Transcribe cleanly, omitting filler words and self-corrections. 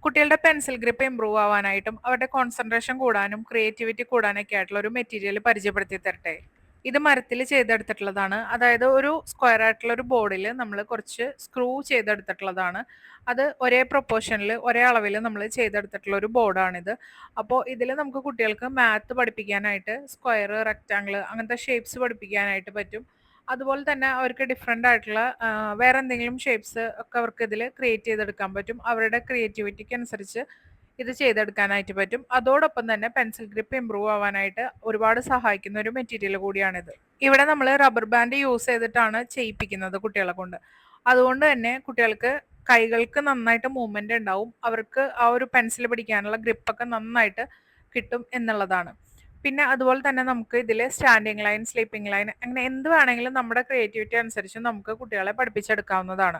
കുട്ടികളുടെ pencil grip improve ആവാനായിട്ടും അവരുടെ concentration കൂടാനും ക്രിയേറ്റിവിറ്റി കൂടാനൊക്കെ ആയിട്ടുള്ള ഒരു മെറ്റീരിയൽ പരിചയപ്പെടുത്തി തരട്ടെ. ഇത് മരത്തിൽ ചെയ്തെടുത്തിട്ടുള്ളതാണ്. അതായത് ഒരു സ്ക്വയർ ആയിട്ടുള്ള ഒരു ബോർഡിൽ നമ്മൾ കുറച്ച് സ്ക്രൂ ചെയ്തെടുത്തിട്ടുള്ളതാണ്. അത് ഒരേ പ്രൊപ്പോർഷനിൽ ഒരേ അളവിൽ നമ്മൾ ചെയ്തെടുത്തിട്ടുള്ള ഒരു ബോർഡാണിത്. അപ്പോൾ ഇതിൽ നമുക്ക് കുട്ടികൾക്ക് മാത്ത് പഠിപ്പിക്കാനായിട്ട് സ്ക്വയർ, റെക്റ്റാങ്കിൾ അങ്ങനത്തെ ഷേപ്സ് പഠിപ്പിക്കാനായിട്ട് പറ്റും. അതുപോലെ തന്നെ അവർക്ക് ഡിഫറെൻ്റ് ആയിട്ടുള്ള വേറെ എന്തെങ്കിലും ഷേപ്സ് ഒക്കെ അവർക്ക് ഇതിൽ ക്രിയേറ്റ് ചെയ്തെടുക്കാൻ പറ്റും. അവരുടെ ക്രിയേറ്റിവിറ്റിക്ക് അനുസരിച്ച് ഇത് ചെയ്തെടുക്കാനായിട്ട് പറ്റും. അതോടൊപ്പം തന്നെ പെൻസിൽ ഗ്രിപ്പ് ഇമ്പ്രൂവ് ആവാനായിട്ട് ഒരുപാട് സഹായിക്കുന്ന ഒരു മെറ്റീരിയൽ കൂടിയാണിത്. ഇവിടെ നമ്മൾ റബ്ബർ ബാൻഡ് യൂസ് ചെയ്തിട്ടാണ് ചെയ്യിപ്പിക്കുന്നത് കുട്ടികളെ കൊണ്ട്. അതുകൊണ്ട് തന്നെ കുട്ടികൾക്ക് കൈകൾക്ക് നന്നായിട്ട് മൂവ്മെന്റ് ഉണ്ടാവും. അവർക്ക് ആ ഒരു പെൻസിൽ പിടിക്കാനുള്ള ഗ്രിപ്പൊക്കെ നന്നായിട്ട് കിട്ടും എന്നുള്ളതാണ്. പിന്നെ അതുപോലെ തന്നെ നമുക്ക് ഇതിൽ സ്റ്റാൻഡിങ് ലൈൻ, സ്ലീപ്പിംഗ് ലൈൻ അങ്ങനെ എന്ത് വേണമെങ്കിലും നമ്മുടെ ക്രിയേറ്റിവിറ്റി അനുസരിച്ച് നമുക്ക് കുട്ടികളെ പഠിപ്പിച്ചെടുക്കാവുന്നതാണ്.